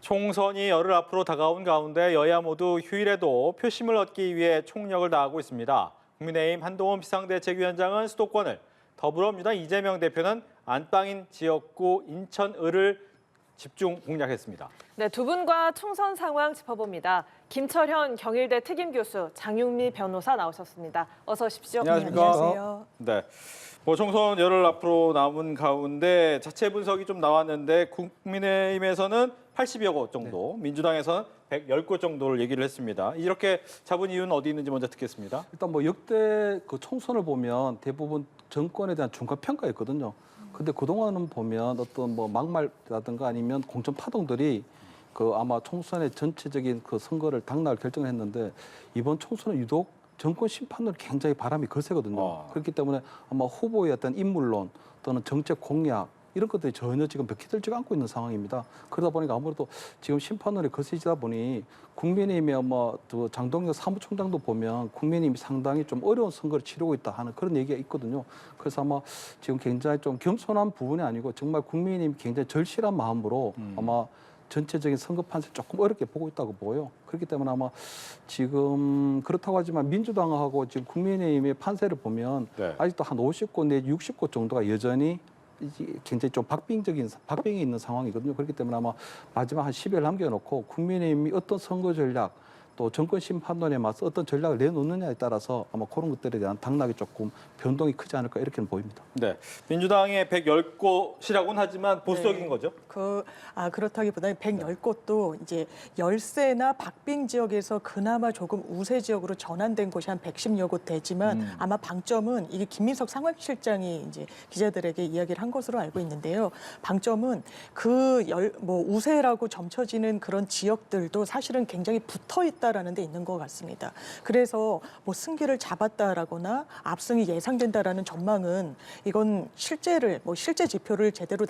총선이 열흘 앞으로 다가온 가운데 여야 모두 휴일에도 표심을 얻기 위해 총력을 다하고 있습니다. 국민의힘 한동훈 비상대책위원장은 수도권을, 더불어민주당 이재명 대표는 안방인 지역구 인천을을 집중 공략했습니다. 네, 두 분과 총선 상황 짚어봅니다. 김철현 경일대 특임교수, 장윤미 변호사 나오셨습니다. 어서 오십시오. 안녕하십니까? 안녕하세요. 네. 총선 열흘 앞으로 남은 가운데 자체 분석이 좀 나왔는데 국민의힘에서는 80여 곳 정도, 민주당에서는 110곳 정도를 얘기를 했습니다. 이렇게 잡은 이유는 어디 있는지 먼저 듣겠습니다. 일단 뭐 역대 그 총선을 보면 대부분 정권에 대한 중간 평가였거든요. 근데 그동안은 보면 어떤 뭐 막말이라든가 아니면 공천 파동들이 그 아마 총선의 전체적인 그 선거를 당날 결정을 했는데 이번 총선은 유독 정권 심판으로 굉장히 바람이 거세거든요. 그렇기 때문에 아마 후보의 어떤 인물론 또는 정책 공약 이런 것들이 전혀 지금 먹히들지가 않고 있는 상황입니다. 그러다 보니까 아무래도 지금 심판론이 거세지다 보니 국민의힘의 또 장동혁 사무총장도 보면 국민의힘이 상당히 좀 어려운 선거를 치르고 있다 하는 그런 얘기가 있거든요. 그래서 아마 지금 굉장히 좀 겸손한 부분이 아니고 정말 국민의힘이 굉장히 절실한 마음으로 아마 전체적인 선거 판세 조금 어렵게 보고 있다고 보여요. 그렇기 때문에 아마 지금 그렇다고 하지만 민주당하고 지금 국민의힘의 판세를 보면 아직도 한 50곳 내지 60곳 정도가 여전히 굉장히 좀 박빙이 있는 상황이거든요. 그렇기 때문에 아마 마지막 한 10일 남겨놓고 국민의힘이 어떤 선거 전략 또 정권 심판론에 맞서 어떤 전략을 내놓느냐에 따라서 아마 그런 것들에 대한 당락이 조금 변동이 크지 않을까 이렇게는 보입니다. 네, 민주당의 110곳이라고는 하지만 보수적인 거죠? 그렇다기보다는 110곳도 이제 열세나 박빙 지역에서 그나마 조금 우세 지역으로 전환된 곳이 한 110여 곳 되지만 아마 방점은 이게 김민석 상황실장이 이제 기자들에게 이야기를 한 것으로 알고 있는데요. 방점은 우세라고 점쳐지는 그런 지역들도 사실은 굉장히 붙어 있다라는 데 있는 것 같습니다. 그래서 뭐 승기를 잡았다라거나 압승이 예상된다라는 전망은 이건 실제 지표를 제대로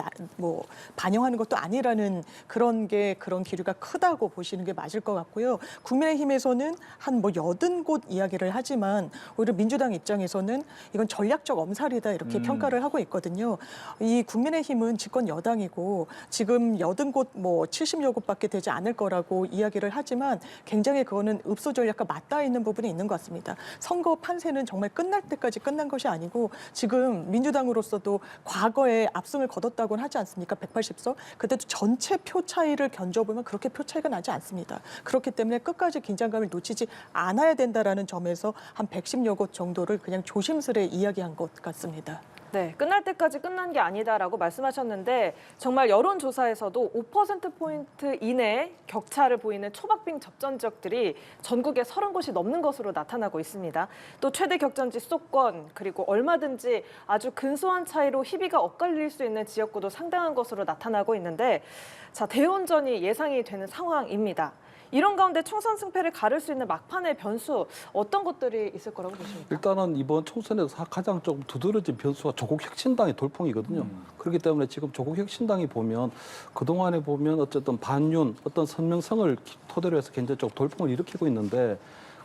반영하는 것도 아니라는 그런 기류가 크다고 보시는 게 맞을 것 같고요. 국민의힘에서는 한 80곳 이야기를 하지만 오히려 민주당 입장에서는 이건 전략적 엄살이다 이렇게 평가를 하고 있거든요. 이 국민의힘은 집권 여당이고 지금 80곳 70여 곳밖에 되지 않을 거라고 이야기를 하지만 굉장히 그거는 읍소 전략과 맞닿아 있는 부분이 있는 것 같습니다. 선거 판세는 정말 끝날 때까지 끝난 것이 아니고 지금 민주당으로서도 과거에 압승을 거뒀다고는 하지 않습니까? 180석. 그때도 전체 표 차이를 견줘보면 그렇게 표 차이가 나지 않습니다. 그렇기 때문에 끝까지 긴장감을 놓치지 않아야 된다라는 점에서 한 110여 곳 정도를 그냥 조심스레 이야기한 것 같습니다. 네, 끝날 때까지 끝난 게 아니다라고 말씀하셨는데 정말 여론조사에서도 5%포인트 이내 격차를 보이는 초박빙 접전 지역들이 전국에 30곳이 넘는 것으로 나타나고 있습니다. 또 최대 격전지 수도권 그리고 얼마든지 아주 근소한 차이로 희비가 엇갈릴 수 있는 지역구도 상당한 것으로 나타나고 있는데 자, 대혼전이 예상이 되는 상황입니다. 이런 가운데 총선 승패를 가를 수 있는 막판의 변수 어떤 것들이 있을 거라고 보십니까? 일단은 이번 총선에서 가장 좀 두드러진 변수가 조국 혁신당의 돌풍이거든요. 그렇기 때문에 지금 조국 혁신당이 보면 그동안에 보면 어쨌든 반윤 어떤 선명성을 토대로 해서 굉장히 좀 돌풍을 일으키고 있는데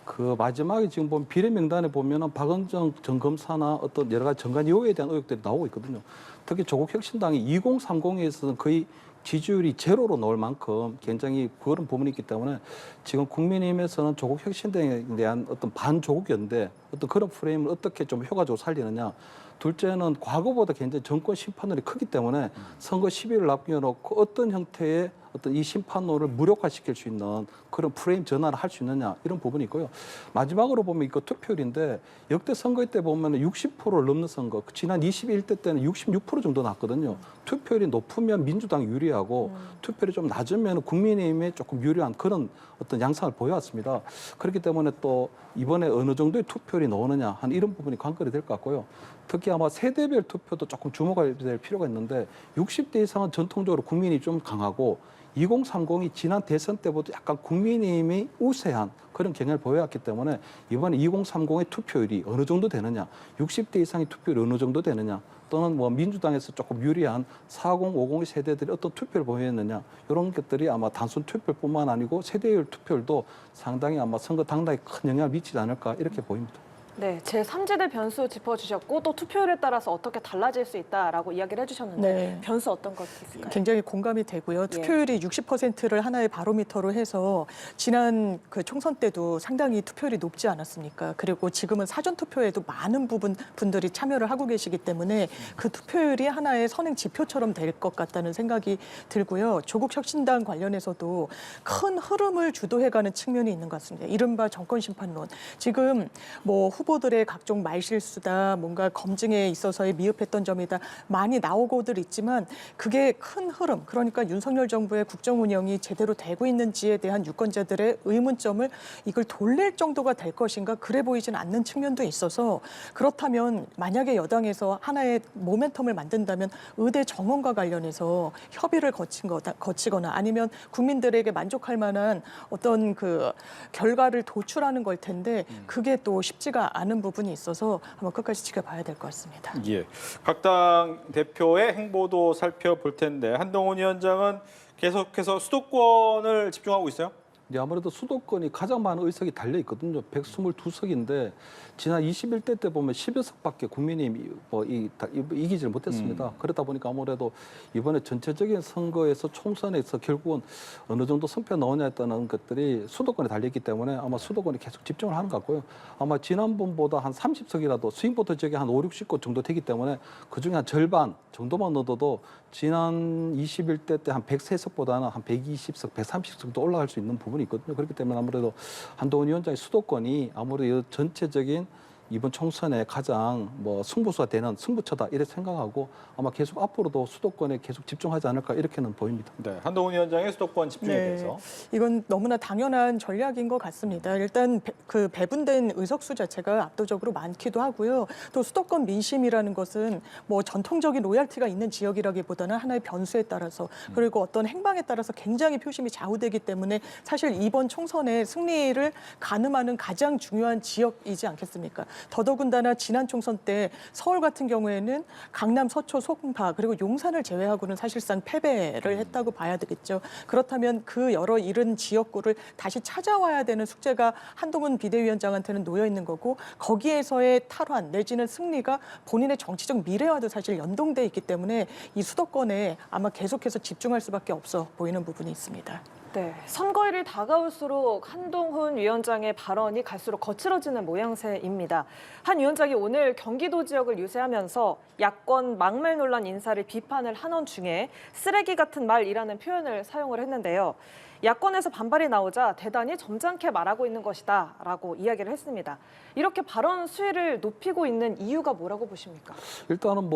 그 마지막에 지금 보면 비례 명단에 보면은 박은정 전 검사나 어떤 여러 가지 정관 이후에 대한 의혹들이 나오고 있거든요. 특히 조국 혁신당이 2030에서는 거의 지지율이 제로로 나올 만큼 굉장히 그런 부분이 있기 때문에 지금 국민의힘에서는 조국 혁신당에 대한 어떤 반조국연대 어떤 그런 프레임을 어떻게 좀 효과적으로 살리느냐. 둘째는 과거보다 굉장히 정권 심판론이 크기 때문에 선거 시비를 남겨놓고 어떤 형태의 어떤 이 심판론을 무력화시킬 수 있는 그런 프레임 전환을 할 수 있느냐 이런 부분이 있고요. 마지막으로 보면 이거 투표율인데 역대 선거 때 보면 60%를 넘는 선거, 지난 21대 때는 66% 정도 났거든요. 투표율이 높으면 민주당이 유리하고 투표율이 좀 낮으면 국민의힘에 조금 유리한 그런 어떤 양상을 보여왔습니다. 그렇기 때문에 또 이번에 어느 정도의 투표율이 나오느냐 한 이런 부분이 관건이 될 것 같고요. 특히 아마 세대별 투표도 조금 주목할 필요가 있는데 60대 이상은 전통적으로 국민이 좀 강하고 2030이 지난 대선 때보다 약간 국민의힘이 우세한 그런 경향을 보여왔기 때문에 이번에 2030의 투표율이 어느 정도 되느냐, 60대 이상의 투표율이 어느 정도 되느냐, 또는 민주당에서 조금 유리한 40, 50의 세대들이 어떤 투표를 보였느냐 이런 것들이 아마 단순 투표뿐만 아니고 세대별 투표율도 상당히 아마 선거 당락에 큰 영향을 미치지 않을까 이렇게 보입니다. 네, 제3지대 변수 짚어주셨고 또 투표율에 따라서 어떻게 달라질 수 있다라고 이야기를 해주셨는데 네. 변수 어떤 것 있을까요? 굉장히 공감이 되고요. 투표율이 60%를 하나의 바로미터로 해서 지난 그 총선 때도 상당히 투표율이 높지 않았습니까? 그리고 지금은 사전 투표에도 많은 분들이 참여를 하고 계시기 때문에 그 투표율이 하나의 선행 지표처럼 될 것 같다는 생각이 들고요. 조국 혁신당 관련해서도 큰 흐름을 주도해가는 측면이 있는 것 같습니다. 이른바 정권 심판론. 지금 뭐 후보들의 각종 말실수다, 뭔가 검증에 있어서의 미흡했던 점이다 많이 나오고들 있지만 그게 큰 흐름, 그러니까 윤석열 정부의 국정 운영이 제대로 되고 있는지에 대한 유권자들의 의문점을 이걸 돌릴 정도가 될 것인가 그래 보이진 않는 측면도 있어서 그렇다면 만약에 여당에서 하나의 모멘텀을 만든다면 의대 정원과 관련해서 협의를 거치거나 아니면 국민들에게 만족할 만한 어떤 그 결과를 도출하는 걸 텐데 그게 또 쉽지가 않은 부분이 있어서 한번 끝까지 지켜봐야 될 것 같습니다. 예, 각 당 대표의 행보도 살펴볼 텐데 한동훈 위원장은 계속해서 수도권을 집중하고 있어요? 이제 아무래도 수도권이 가장 많은 의석이 달려 있거든요. 122석인데 지난 21대 때 보면 10여 석밖에 국민의힘이 이기질 못했습니다. 그러다 보니까 아무래도 이번에 전체적인 선거에서 총선에서 결국은 어느 정도 성패가 나오냐에 따른 것들이 수도권에 달려있기 때문에 아마 수도권에 계속 집중을 하는 것 같고요. 아마 지난번보다 한 30석이라도 스윙보터 지역에 한 5, 60곳 정도 되기 때문에 그중에 한 절반 정도만 얻어도 지난 21대 때 한 103석보다는 한 120석, 130석 정도 올라갈 수 있는 부분이 있거든요. 그렇기 때문에 아무래도 한동훈 위원장의 수도권이 아무래도 전체적인 이번 총선에 가장 승부수가 되는 승부처다 이렇게 생각하고 아마 계속 앞으로도 수도권에 계속 집중하지 않을까 이렇게는 보입니다. 네, 한동훈 위원장의 수도권 집중에 네. 대해서. 이건 너무나 당연한 전략인 것 같습니다. 일단 그 배분된 의석수 자체가 압도적으로 많기도 하고요. 또 수도권 민심이라는 것은 뭐 전통적인 로열티가 있는 지역이라기보다는 하나의 변수에 따라서 그리고 어떤 행방에 따라서 굉장히 표심이 좌우되기 때문에 사실 이번 총선의 승리를 가늠하는 가장 중요한 지역이지 않겠습니까? 더더군다나 지난 총선 때 서울 같은 경우에는 강남, 서초, 송파 그리고 용산을 제외하고는 사실상 패배를 했다고 봐야 되겠죠. 그렇다면 그 여러 잃은 지역구를 다시 찾아와야 되는 숙제가 한동훈 비대위원장한테는 놓여 있는 거고 거기에서의 탈환 내지는 승리가 본인의 정치적 미래와도 사실 연동돼 있기 때문에 이 수도권에 아마 계속해서 집중할 수밖에 없어 보이는 부분이 있습니다. 네, 선거일이 다가올수록 한동훈 위원장의 발언이 갈수록 거칠어지는 모양새입니다. 한 위원장이 오늘 경기도 지역을 유세하면서 야권 막말 논란 인사를 비판을 한원 중에 쓰레기 같은 말이라는 표현을 사용을 했는데요. 야권에서 반발이 나오자 대단히 점잖게 말하고 있는 것이다라고 이야기를 했습니다. 이렇게 발언 수위를 높이고 있는 이유가 뭐라고 보십니까? 일단은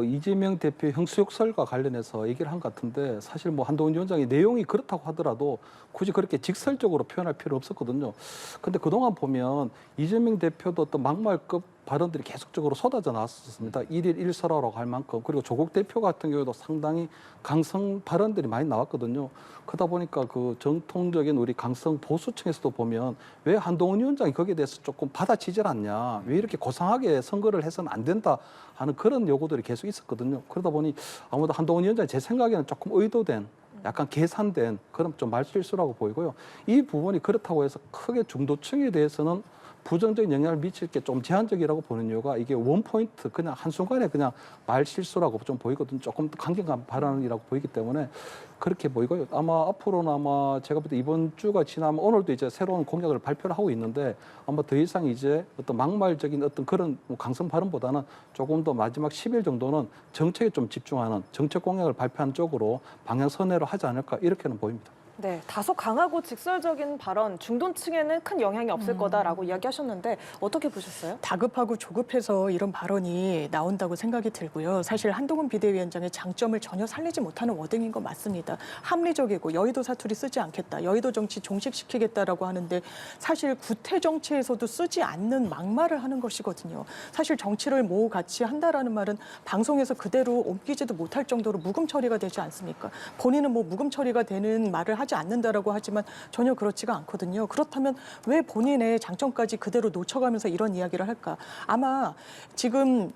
이재명 대표 형수욕설과 관련해서 얘기를 한 것 같은데 사실 한동훈 위원장이 내용이 그렇다고 하더라도 굳이 그렇게 직설적으로 표현할 필요 없었거든요. 근데 그동안 보면 이재명 대표도 어떤 막말급 발언들이 계속적으로 쏟아져 나왔었습니다. 일일 일설화라고 할 만큼. 그리고 조국 대표 같은 경우도 상당히 강성 발언들이 많이 나왔거든요. 그러다 보니까 그 정통적인 우리 강성 보수층에서도 보면 왜 한동훈 위원장이 거기에 대해서 조금 받아치질 않냐. 왜 이렇게 고상하게 선거를 해서는 안 된다 하는 그런 요구들이 계속 있었거든요. 그러다 보니 아무래도 한동훈 위원장이 제 생각에는 조금 의도된 약간 계산된 그런 좀 말실수라고 보이고요. 이 부분이 그렇다고 해서 크게 중도층에 대해서는 부정적인 영향을 미칠 게 좀 제한적이라고 보는 이유가 이게 원포인트 그냥 한순간에 그냥 말실수라고 좀 보이거든요. 조금 강경한 발언이라고 보이기 때문에 그렇게 보이고요. 아마 앞으로는 아마 제가 볼 때 이번 주가 지나면 오늘도 이제 새로운 공약을 발표를 하고 있는데 아마 더 이상 이제 어떤 막말적인 어떤 그런 강성 발언보다는 조금 더 마지막 10일 정도는 정책에 좀 집중하는 정책 공약을 발표한 쪽으로 방향 선회를 하지 않을까 이렇게는 보입니다. 네, 다소 강하고 직설적인 발언, 중도층에는 큰 영향이 없을 거다라고 이야기하셨는데 어떻게 보셨어요? 다급하고 조급해서 이런 발언이 나온다고 생각이 들고요. 사실 한동훈 비대위원장의 장점을 전혀 살리지 못하는 워딩인 건 맞습니다. 합리적이고 여의도 사투리 쓰지 않겠다, 여의도 정치 종식시키겠다라고 하는데 사실 구태 정치에서도 쓰지 않는 막말을 하는 것이거든요. 사실 정치를 같이 한다라는 말은 방송에서 그대로 옮기지도 못할 정도로 묵음 처리가 되지 않습니까? 본인은 묵음 처리가 되는 말을 하지 않는다라고 하지만 전혀 그렇지가 않거든요. 그렇다면 왜 본인의 장점까지 그대로 놓쳐가면서 이런 이야기를 할까? 아마 지금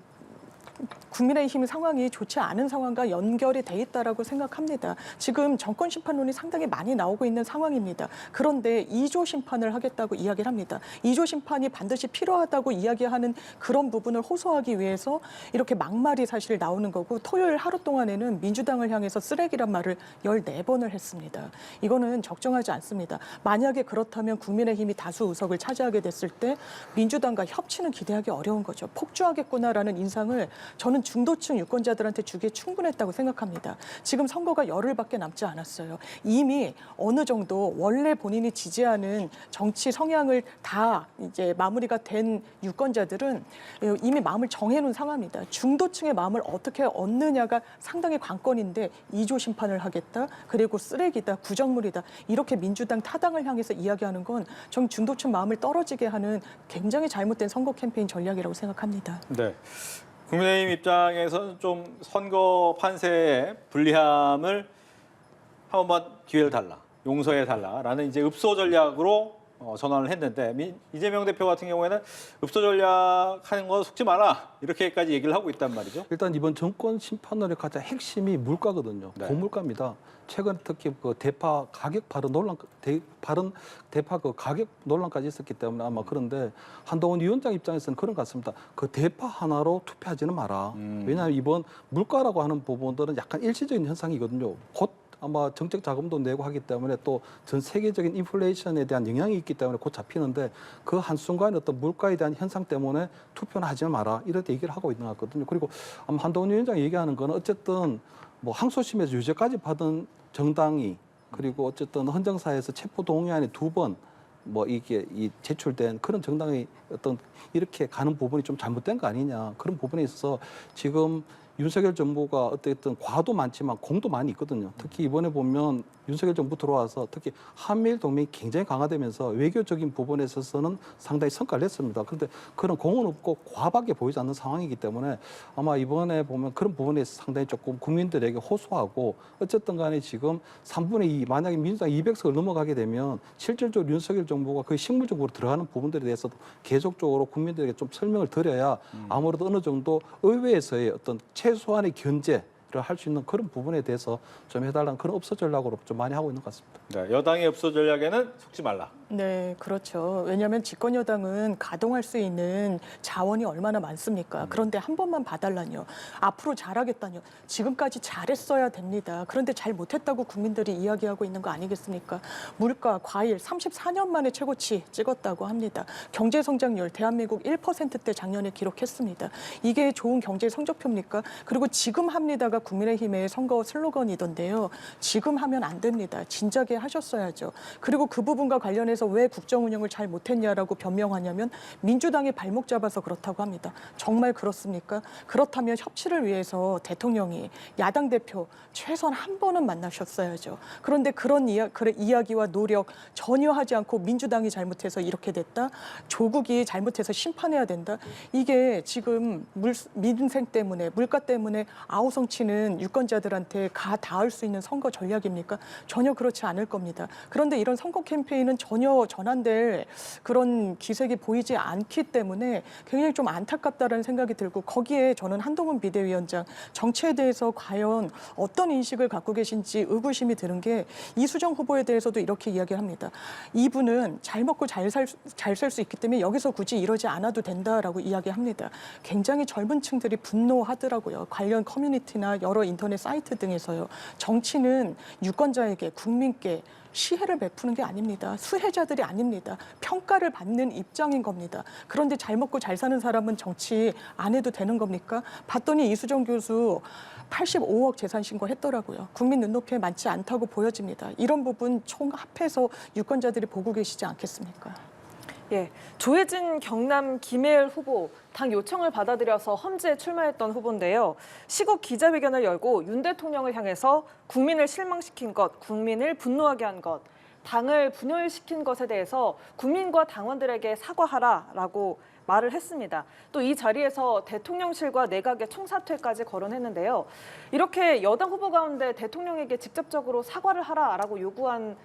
국민의힘 상황이 좋지 않은 상황과 연결이 돼 있다라고 생각합니다. 지금 정권 심판론이 상당히 많이 나오고 있는 상황입니다. 그런데 2조 심판을 하겠다고 이야기를 합니다. 2조 심판이 반드시 필요하다고 이야기하는 그런 부분을 호소하기 위해서 이렇게 막말이 사실 나오는 거고, 토요일 하루 동안에는 민주당을 향해서 쓰레기란 말을 14번을 했습니다. 이거는 적정하지 않습니다. 만약에 그렇다면 국민의힘이 다수 의석을 차지하게 됐을 때 민주당과 협치는 기대하기 어려운 거죠. 폭주하겠구나라는 인상을 저는 중도층 유권자들한테 주기에 충분했다고 생각합니다. 지금 선거가 열흘밖에 남지 않았어요. 이미 어느 정도 원래 본인이 지지하는 정치 성향을 다 이제 마무리가 된 유권자들은 이미 마음을 정해놓은 상황입니다. 중도층의 마음을 어떻게 얻느냐가 상당히 관건인데 2조 심판을 하겠다, 그리고 쓰레기다, 구정물이다, 이렇게 민주당 타당을 향해서 이야기하는 건 전 중도층 마음을 떨어지게 하는 굉장히 잘못된 선거 캠페인 전략이라고 생각합니다. 네. 국민의힘 입장에서는 좀 선거 판세의 불리함을 한 번만 기회를 달라, 용서해 달라라는 이제 읍소 전략으로 전환을 했는데, 이재명 대표 같은 경우에는 읍소 전략 하는 거 속지 마라, 이렇게까지 얘기를 하고 있단 말이죠. 일단 이번 정권 심판론의 가장 핵심이 물가거든요. 네. 고물가입니다. 최근 특히 그 대파 가격 발언 논란, 대파 그 가격 논란까지 있었기 때문에 아마 그런데 한동훈 위원장 입장에서는 그런 것 같습니다. 그 대파 하나로 투표하지는 마라. 왜냐하면 이번 물가라고 하는 부분들은 약간 일시적인 현상이거든요. 곧 아마 정책 자금도 내고 하기 때문에 또 전 세계적인 인플레이션에 대한 영향이 있기 때문에 곧 잡히는데, 그 한순간에 어떤 물가에 대한 현상 때문에 투표는 하지 마라, 이렇게 얘기를 하고 있는 것 같거든요. 그리고 아마 한동훈 위원장이 얘기하는 거는 어쨌든 뭐 항소심에서 유죄까지 받은 정당이, 그리고 어쨌든 헌정사에서 체포동의안에 2번 뭐 이게 제출된 그런 정당이 어떤 이렇게 가는 부분이 좀 잘못된 거 아니냐, 그런 부분에 있어서 지금 윤석열 정부가 어쨌든 과도 많지만 공도 많이 있거든요. 특히 이번에 보면 윤석열 정부 들어와서 특히 한미일 동맹이 굉장히 강화되면서 외교적인 부분에 있어서는 상당히 성과를 냈습니다. 그런데 그런 공은 없고 과밖에 보이지 않는 상황이기 때문에 아마 이번에 보면 그런 부분에 상당히 조금 국민들에게 호소하고, 어쨌든 간에 지금 3분의 2, 만약에 민주당 200석을 넘어가게 되면 실질적으로 윤석열 정부가 그 식물적으로 들어가는 부분들에 대해서도 계속적으로 국민들에게 좀 설명을 드려야 아무래도 어느 정도 의회에서의 어떤 최소한의 견제를 할 수 있는 그런 부분에 대해서 좀 해달라는 그런 읍소 전략으로 좀 많이 하고 있는 것 같습니다. 네, 여당의 읍소 전략에는 속지 말라. 네, 그렇죠. 왜냐하면 집권 여당은 가동할 수 있는 자원이 얼마나 많습니까? 그런데 한 번만 봐달라뇨. 앞으로 잘하겠다뇨. 지금까지 잘했어야 됩니다. 그런데 잘 못했다고 국민들이 이야기하고 있는 거 아니겠습니까? 물가, 과일 34년 만에 최고치 찍었다고 합니다. 경제 성장률 대한민국 1%대 작년에 기록했습니다. 이게 좋은 경제 성적표입니까? 그리고 지금 합니다가 국민의힘의 선거 슬로건이던데요. 지금 하면 안 됩니다. 진작에 하셨어야죠. 그리고 그 부분과 관련해서 왜 국정 운영을 잘 못했냐라고 변명하냐면 민주당이 발목 잡아서 그렇다고 합니다. 정말 그렇습니까? 그렇다면 협치를 위해서 대통령이 야당 대표 최소한 한 번은 만나셨어야죠. 그런데 그런 이야기와 노력 전혀 하지 않고 민주당이 잘못해서 이렇게 됐다. 조국이 잘못해서 심판해야 된다. 이게 지금 민생 때문에, 물가 때문에 아우성치는 유권자들한테 닿을 수 있는 선거 전략입니까? 전혀 그렇지 않을 겁니다. 그런데 이런 선거 캠페인은 전혀 전환될 그런 기색이 보이지 않기 때문에 굉장히 좀 안타깝다는 생각이 들고, 거기에 저는 한동훈 비대위원장 정치에 대해서 과연 어떤 인식을 갖고 계신지 의구심이 드는 게, 이수정 후보에 대해서도 이렇게 이야기를 합니다. 이분은 잘 먹고 잘 살 수 있기 때문에 여기서 굳이 이러지 않아도 된다라고 이야기합니다. 굉장히 젊은 층들이 분노하더라고요. 관련 커뮤니티나 여러 인터넷 사이트 등에서요. 정치는 유권자에게, 국민께 시혜를 베푸는 게 아닙니다. 수혜자들이 아닙니다. 평가를 받는 입장인 겁니다. 그런데 잘 먹고 잘 사는 사람은 정치 안 해도 되는 겁니까? 봤더니 이수정 교수 85억 재산 신고했더라고요. 국민 눈높이에 맞지 않다고 보여집니다. 이런 부분 총합해서 유권자들이 보고 계시지 않겠습니까? 예, 조혜진 경남 김해일 후보 당 요청을 받아들여서 험지에 출마했던 후보인데요. 시국 기자회견을 열고 윤 대통령을 향해서 국민을 실망시킨 것, 국민을 분노하게 한 것, 당을 분열시킨 것에 대해서 국민과 당원들에게 사과하라라고 말을 했습니다. 또 이 자리에서 대통령실과 내각의 총사퇴까지 거론했는데요. 이렇게 여당 후보 가운데 대통령에게 직접적으로 사과를 하라라고 요구한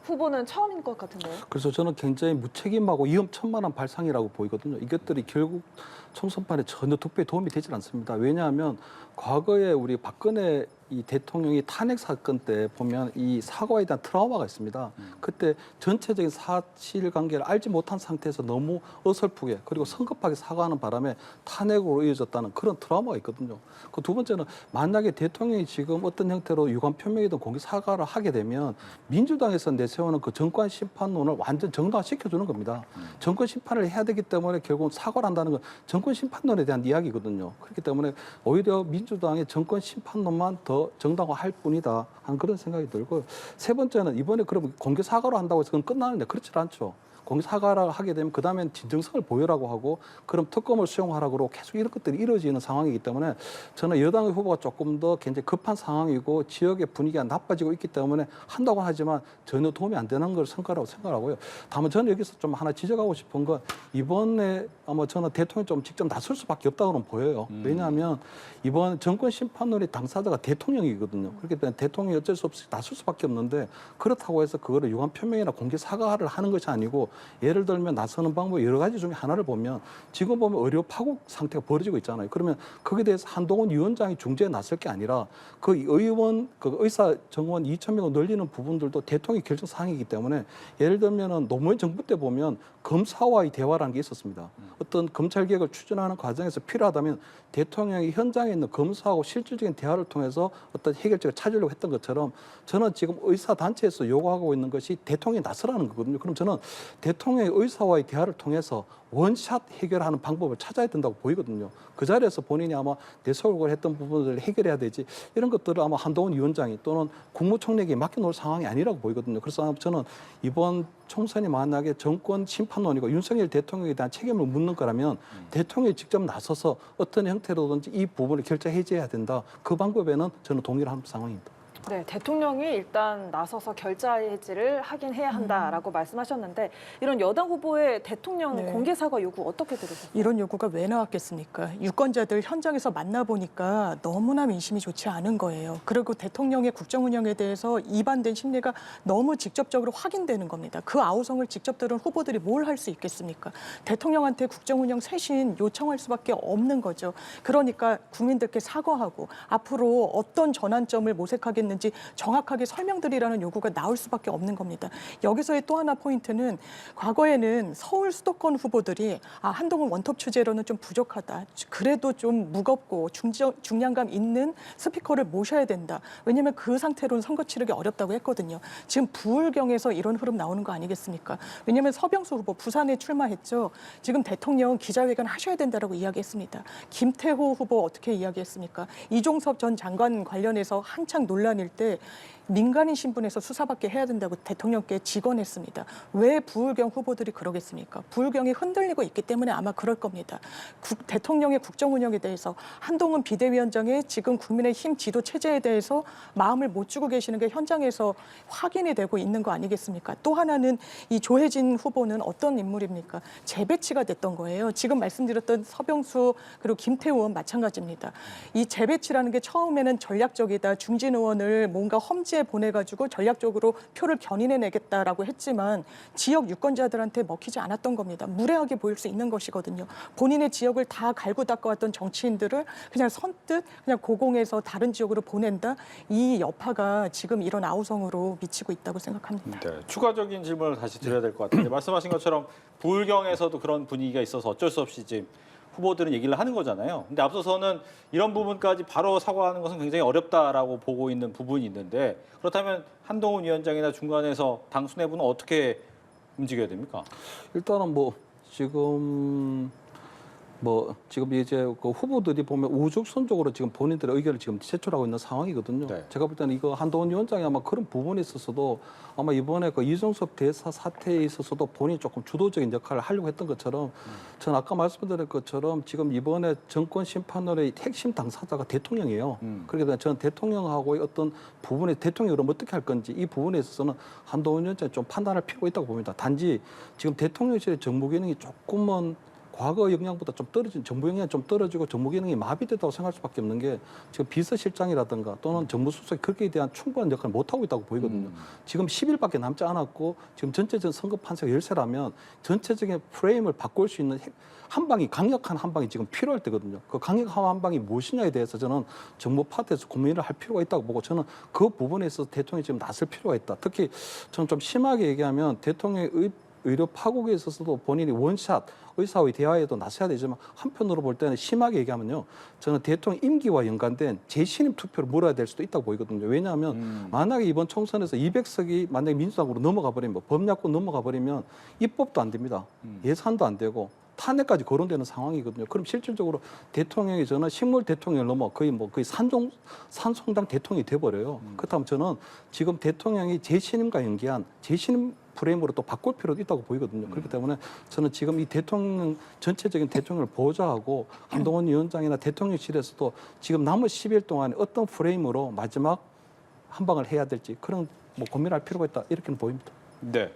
후보는 처음인 것 같은데요. 그래서 저는 굉장히 무책임하고 위험천만한 발상이라고 보이거든요. 이것들이 결국 총선판에 전혀 득표에 도움이 되질 않습니다. 왜냐하면 과거에 우리 박근혜 이 대통령이 탄핵 사건 때 보면 이 사과에 대한 트라우마가 있습니다. 그때 전체적인 사실관계를 알지 못한 상태에서 너무 어설프게 그리고 성급하게 사과하는 바람에 탄핵으로 이어졌다는 그런 트라우마가 있거든요. 그 두 번째는 만약에 대통령이 지금 어떤 형태로 유감 표명이든 공개 사과를 하게 되면 민주당에서 내세우는 그 정권 심판론을 완전 정당화시켜주는 겁니다. 정권 심판을 해야 되기 때문에 결국 사과를 한다는 건 정권 심판론에 대한 이야기거든요. 그렇기 때문에 오히려 민주당의 정권 심판론만 더 정당화할 뿐이다 하는 그런 생각이 들고, 세 번째는 이번에 그럼 공개 사과로 한다고 해서 그건 끝나는데 그렇지 않죠. 공개 사과를 하게 되면 그 다음엔 진정성을 보여라고 하고 그럼 특검을 수용하라고 계속 이런 것들이 이루어지는 상황이기 때문에 저는 여당의 후보가 조금 더 굉장히 급한 상황이고 지역의 분위기가 나빠지고 있기 때문에 한다고 하지만 전혀 도움이 안 되는 걸 생각하고요. 다만 저는 여기서 좀 하나 지적하고 싶은 건 이번에 아마 저는 대통령이 좀 직접 나설 수밖에 없다고는 보여요. 왜냐하면 이번 정권 심판론의 당사자가 대통령이거든요. 그렇기 때문에 대통령이 어쩔 수 없이 나설 수밖에 없는데 그렇다고 해서 그거를 유감 표명이나 공개 사과를 하는 것이 아니고 예를 들면 나서는 방법 여러 가지 중에 하나를 보면 지금 보면 의료 파국 상태가 벌어지고 있잖아요. 그러면 거기에 대해서 한동훈 위원장이 중재에 나설 게 아니라 그 의원, 그 의사 정원 2,000명을 늘리는 부분들도 대통령의 결정 사항이기 때문에 예를 들면은 노무현 정부 때 보면 검사와의 대화라는 게 있었습니다. 어떤 검찰 개혁을 추진하는 과정에서 필요하다면 대통령이 현장에 있는 검사하고 실질적인 대화를 통해서 어떤 해결책을 찾으려고 했던 것처럼 저는 지금 의사 단체에서 요구하고 있는 것이 대통령이 나서라는 거거든요. 그럼 저는 대통령의 의사와의 대화를 통해서 원샷 해결하는 방법을 찾아야 된다고 보이거든요. 그 자리에서 본인이 아마 내세우려고 했던 부분들을 해결해야 되지 이런 것들을 아마 한동훈 위원장이 또는 국무총리에게 맡겨놓을 상황이 아니라고 보이거든요. 그래서 저는 이번 총선이 만약에 정권 심판론이고 윤석열 대통령에 대한 책임을 묻는 거라면 대통령이 직접 나서서 어떤 형태로든지 이 부분을 결정 해제해야 된다. 그 방법에는 저는 동의를 하는 상황입니다. 네, 대통령이 일단 나서서 결자해지를 하긴 해야 한다라고 말씀하셨는데 이런 여당 후보의 대통령 네. 공개 사과 요구 어떻게 들으세요? 이런 요구가 왜 나왔겠습니까? 유권자들 현장에서 만나보니까 너무나 민심이 좋지 않은 거예요. 그리고 대통령의 국정 운영에 대해서 이반된 심리가 너무 직접적으로 확인되는 겁니다. 그 아우성을 직접 들은 후보들이 뭘 할 수 있겠습니까? 대통령한테 국정 운영 쇄신 요청할 수밖에 없는 거죠. 그러니까 국민들께 사과하고 앞으로 어떤 전환점을 모색하겠는지 정확하게 설명드리라는 요구가 나올 수밖에 없는 겁니다. 여기서의 또 하나 포인트는 과거에는 서울 수도권 후보들이 한동훈 원톱 취재로는 좀 부족하다. 그래도 좀 무겁고 중량감 있는 스피커를 모셔야 된다. 왜냐하면 그 상태로는 선거 치르기 어렵다고 했거든요. 지금 부울경에서 이런 흐름 나오는 거 아니겠습니까? 왜냐하면 서병수 후보 부산에 출마했죠. 지금 대통령 기자회견 하셔야 된다라고 이야기했습니다. 김태호 후보 어떻게 이야기했습니까? 이종섭 전 장관 관련해서 한창 논란일 때 민간인 신분에서 수사받게 해야 된다고 대통령께 직언했습니다. 왜 부울경 후보들이 그러겠습니까? 부울경이 흔들리고 있기 때문에 아마 그럴 겁니다. 대통령의 국정 운영에 대해서 한동훈 비대위원장의 지금 국민의힘 지도 체제에 대해서 마음을 못 주고 계시는 게 현장에서 확인이 되고 있는 거 아니겠습니까? 또 하나는 이 조혜진 후보는 어떤 인물입니까? 재배치가 됐던 거예요. 지금 말씀드렸던 서병수 그리고 김태우 의원 마찬가지입니다. 이 재배치라는 게 처음에는 전략적이다. 중진 의원을 뭔가 험지에 보내가지고 전략적으로 표를 견인해내겠다라고 했지만 지역 유권자들한테 먹히지 않았던 겁니다. 무례하게 보일 수 있는 것이거든요. 본인의 지역을 다 갈고 닦아왔던 정치인들을 그냥 선뜻 그냥 고공해서 다른 지역으로 보낸다. 이 여파가 지금 이런 아우성으로 미치고 있다고 생각합니다. 네, 추가적인 질문을 다시 드려야 될 것 같은데 말씀하신 것처럼 부울경에서도 그런 분위기가 있어서 어쩔 수 없이 지금 후보들은 얘기를 하는 거잖아요. 근데 앞서서는 이런 부분까지 바로 사과하는 것은 굉장히 어렵다라고 보고 있는 부분이 있는데 그렇다면 한동훈 위원장이나 중간에서 당 수뇌부는 어떻게 움직여야 됩니까? 일단은 지금 이제 그 후보들이 보면 우죽선적으로 지금 본인들의 의견을 지금 제출하고 있는 상황이거든요. 네. 제가 볼 때는 이거 한동훈 위원장이 아마 그런 부분에 있어서도 아마 이번에 그 이종섭 대사 사태에 있어서도 본인이 조금 주도적인 역할을 하려고 했던 것처럼 저는 아까 말씀드린 것처럼 지금 이번에 정권 심판론의 핵심 당사자가 대통령이에요. 그렇기 때문에 저는 대통령하고의 어떤 부분에 대통령이 그럼 어떻게 할 건지 이 부분에 있어서는 한동훈 위원장이 좀 판단할 필요가 있다고 봅니다. 단지 지금 대통령실의 정무 기능이 조금은 과거 역량보다 좀 떨어진 정부 역량이 좀 떨어지고 정부 기능이 마비됐다고 생각할 수밖에 없는 게 지금 비서실장이라든가 또는 정무수석이 거기에 대한 충분한 역할을 못 하고 있다고 보이거든요. 지금 10일밖에 남지 않았고 지금 전체적인 선거 판세가 열세라면 전체적인 프레임을 바꿀 수 있는 한 방이 강력한 한 방이 지금 필요할 때거든요. 그 강력한 한 방이 무엇이냐에 대해서 저는 정부 파트에서 고민을 할 필요가 있다고 보고 저는 그 부분에 있어서 대통령이 지금 나설 필요가 있다. 특히 저는 좀 심하게 얘기하면 대통령의 의료 파국에 있어서도 본인이 원샷 의사와의 대화에도 나서야 되지만 한편으로 볼 때는 심하게 얘기하면요. 저는 대통령 임기와 연관된 재신임 투표를 물어야 될 수도 있다고 보이거든요. 왜냐하면 만약에 이번 총선에서 200석이 만약에 민주당으로 넘어가 버리면 범야권 넘어가 버리면 입법도 안 됩니다. 예산도 안 되고 탄핵까지 거론되는 상황이거든요. 그럼 실질적으로 대통령이 저는 식물 대통령을 넘어 거의 산송당 대통령이 돼버려요. 그렇다면 저는 지금 대통령이 재신임과 연계한 재신임 프레임으로 또 바꿀 필요도 있다고 보이거든요. 그렇기 때문에 저는 지금 이 대통령 전체적인 대통령을 보좌하고 한동훈 위원장이나 대통령실에서도 지금 남은 10일 동안에 어떤 프레임으로 마지막 한 방을 해야 될지 그런 고민할 필요가 있다 이렇게는 보입니다. 네.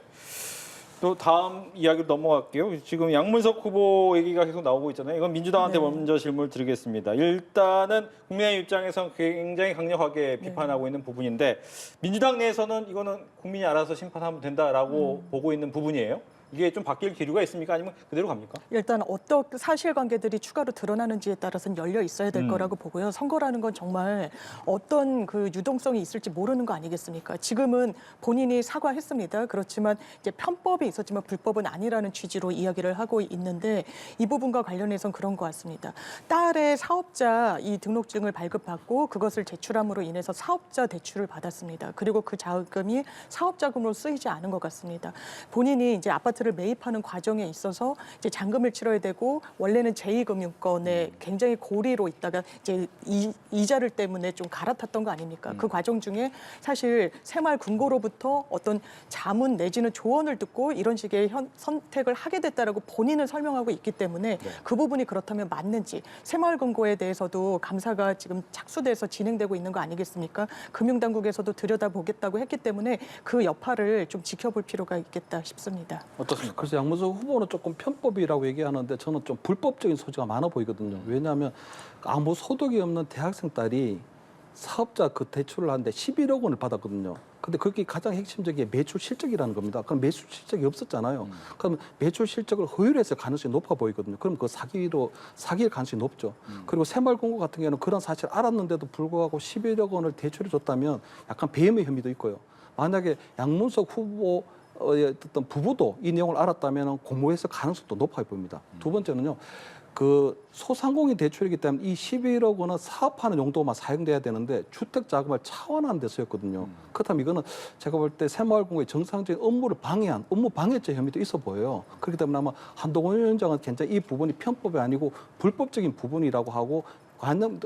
또 다음 이야기로 넘어갈게요. 지금 양문석 후보 얘기가 계속 나오고 있잖아요. 이건 민주당한테 네. 먼저 질문을 드리겠습니다. 일단은 국민의힘 입장에서는 굉장히 강력하게 비판하고 있는 부분인데 민주당 내에서는 이거는 국민이 알아서 심판하면 된다라고 보고 있는 부분이에요. 이게 좀 바뀔 기류가 있습니까? 아니면 그대로 갑니까? 일단 어떤 사실관계들이 추가로 드러나는지에 따라서는 열려 있어야 될 거라고 보고요. 선거라는 건 정말 어떤 그 유동성이 있을지 모르는 거 아니겠습니까? 지금은 본인이 사과했습니다. 그렇지만 이제 편법이 있었지만 불법은 아니라는 취지로 이야기를 하고 있는데 이 부분과 관련해서는 그런 것 같습니다. 딸의 사업자 이 등록증을 발급받고 그것을 제출함으로 인해서 사업자 대출을 받았습니다. 그리고 그 자금이 사업자금으로 쓰이지 않은 것 같습니다. 본인이 이제 아파트를 매입하는 과정에 있어서 이제 잔금을 치러야 되고 원래는 제2금융권에 굉장히 고리로 있다가 이제 이자를 때문에 좀 갈아탔던 거 아닙니까? 그 과정 중에 사실 새마을금고로부터 어떤 자문 내지는 조언을 듣고 이런 식의 선택을 하게 됐다라고 본인은 설명하고 있기 때문에 그 부분이 그렇다면 맞는지 새마을금고에 대해서도 감사가 지금 착수돼서 진행되고 있는 거 아니겠습니까? 금융당국에서도 들여다보겠다고 했기 때문에 그 여파를 좀 지켜볼 필요가 있겠다 싶습니다. 어떻습니까? 그래서 양문석 후보는 조금 편법이라고 얘기하는데 저는 좀 불법적인 소지가 많아 보이거든요. 왜냐하면 아무 소득이 없는 대학생 딸이 사업자 그 대출을 하는데 11억 원을 받았거든요. 근데 그게 가장 핵심적인 게 매출 실적이라는 겁니다. 그럼 매출 실적이 없었잖아요. 그럼 매출 실적을 허위했을 가능성이 높아 보이거든요. 그럼 그 사기일 가능성이 높죠. 그리고 새마을금고 같은 경우는 그런 사실을 알았는데도 불구하고 11억 원을 대출해 줬다면 약간 배임의 혐의도 있고요. 만약에 양문석 후보 어떤 부부도 이 내용을 알았다면 공모했을 가능성도 높아 보입니다. 두 번째는요. 그 소상공인 대출이기 때문에 이 11억 원은 사업하는 용도만 사용돼야 되는데 주택 자금을 차원하는 데 쓰였거든요. 그렇다면 이거는 제가 볼 때 새마을금고의 정상적인 업무를 방해한 업무 방해죄 혐의도 있어 보여요. 그렇기 때문에 아마 한동훈 위원장은 굉장히 이 부분이 편법이 아니고 불법적인 부분이라고 하고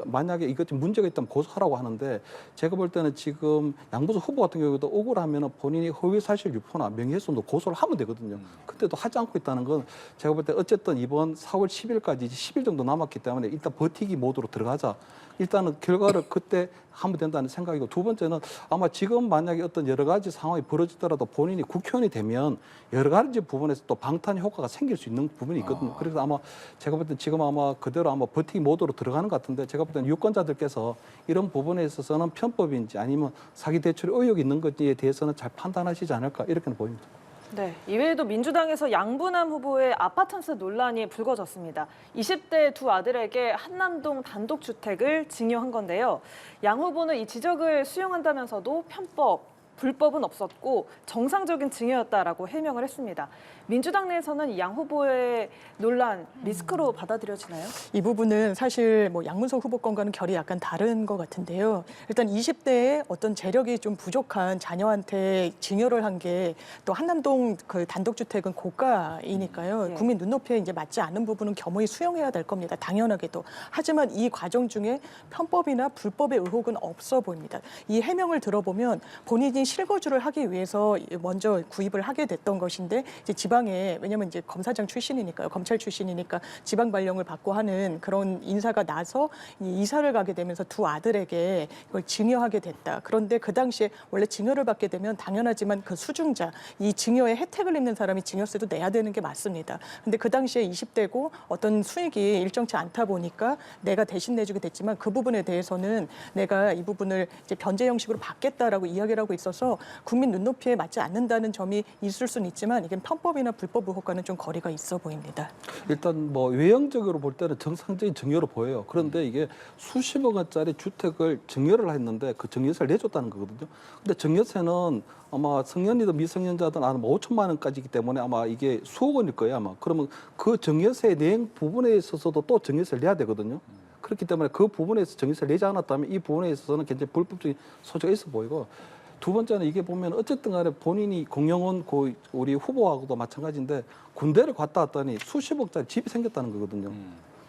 만약에 이것이 문제가 있다면 고소하라고 하는데 제가 볼 때는 지금 양문석 후보 같은 경우도 억울하면 본인이 허위사실 유포나 명예훼손도 고소를 하면 되거든요. 그때도 하지 않고 있다는 건 제가 볼 때 어쨌든 이번 4월 10일까지 이제 10일 정도 남았기 때문에 일단 버티기 모드로 들어가자. 일단은 결과를 그때 하면 된다는 생각이고 두 번째는 아마 지금 만약에 어떤 여러 가지 상황이 벌어지더라도 본인이 국회의원이 되면 여러 가지 부분에서 또 방탄 효과가 생길 수 있는 부분이 있거든요. 그래서 아마 제가 볼 때 지금 아마 그대로 아마 버티기 모드로 들어가는 것 같은데 제가 볼 때는 유권자들께서 이런 부분에 있어서는 편법인지 아니면 사기 대출에 의혹이 있는 건지에 대해서는 잘 판단하시지 않을까 이렇게는 보입니다. 네, 이외에도 민주당에서 양부남 후보의 아파트한스 논란이 불거졌습니다. 20대 두 아들에게 한남동 단독주택을 증여한 건데요. 양 후보는 이 지적을 수용한다면서도 편법, 불법은 없었고 정상적인 증여였다라고 해명을 했습니다. 민주당 내에서는 양 후보의 논란 리스크로 받아들여지나요? 이 부분은 사실 뭐 양문석 후보 건과는 결이 약간 다른 것 같은데요. 일단 20대에 어떤 재력이 좀 부족한 자녀한테 증여를 한 게 또 한남동 그 단독주택은 고가이니까요. 네. 국민 눈높이에 이제 맞지 않는 부분은 겸허히 수용해야 될 겁니다. 당연하게도. 하지만 이 과정 중에 편법이나 불법의 의혹은 없어 보입니다. 이 해명을 들어보면 본인이 실거주를 하기 위해서 먼저 구입을 하게 됐던 것인데 이제 지방에 왜냐하면 이제 검사장 출신이니까요, 검찰 출신이니까 지방 발령을 받고 하는 그런 인사가 나서 이사를 가게 되면서 두 아들에게 이걸 증여하게 됐다. 그런데 그 당시에 원래 증여를 받게 되면 당연하지만 그 수중자, 이 증여의 혜택을 입는 사람이 증여세도 내야 되는 게 맞습니다. 근데 그 당시에 20대고 어떤 수익이 일정치 않다 보니까 내가 대신 내주게 됐지만 그 부분에 대해서는 내가 이 부분을 이제 변제 형식으로 받겠다라고 이야기를 하고 있어서 국민 눈높이에 맞지 않는다는 점이 있을 수는 있지만 이게 편법이나 불법 의혹과는 좀 거리가 있어 보입니다. 일단 뭐 외형적으로 볼 때는 정상적인 증여로 보여요. 그런데 이게 수십억 원짜리 주택을 증여를 했는데 그 증여세를 내줬다는 거거든요. 근데 증여세는 아마 성년이든 미성년자든 아마 5천만 원까지이기 때문에 아마 이게 수억 원일 거예요, 아마. 그러면 그 증여세 내행 부분에 있어서도 또 증여세를 내야 되거든요. 그렇기 때문에 그 부분에서 증여세를 내지 않았다면 이 부분에 있어서는 굉장히 불법적인 소지가 있어 보이고, 두 번째는 이게 보면 어쨌든 간에 본인이 공영원 우리 후보하고도 마찬가지인데 군대를 갔다 왔더니 수십억짜리 집이 생겼다는 거거든요.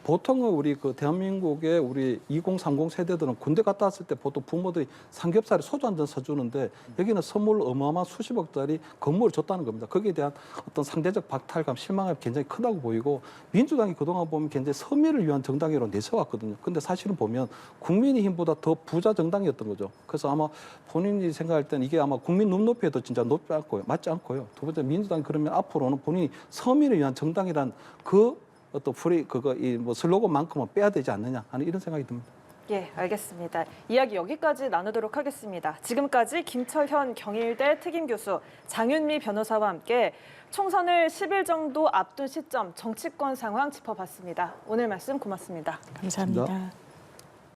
보통은 우리 그 대한민국의 우리 2030 세대들은 군대 갔다 왔을 때 보통 부모들이 삼겹살에 소주 한 잔 사주는데 여기는 선물 어마어마한 수십억짜리 건물을 줬다는 겁니다. 거기에 대한 어떤 상대적 박탈감, 실망감이 굉장히 크다고 보이고, 민주당이 그동안 보면 굉장히 서민을 위한 정당으로 내세웠거든요. 근데 사실은 보면 국민의힘보다 더 부자 정당이었던 거죠. 그래서 아마 본인이 생각할 때는 이게 아마 국민 눈높이에도 진짜 높지 않고요. 맞지 않고요. 두 번째, 민주당이 그러면 앞으로는 본인이 서민을 위한 정당이란 그 어떤 뭐 슬로건만큼은 빼야 되지 않느냐 하는 이런 생각이 듭니다. 예, 알겠습니다. 이야기 여기까지 나누도록 하겠습니다. 지금까지 김철현 경희대 특임교수, 장윤미 변호사와 함께 총선을 10일 정도 앞둔 시점 정치권 상황 짚어봤습니다. 오늘 말씀 고맙습니다. 감사합니다.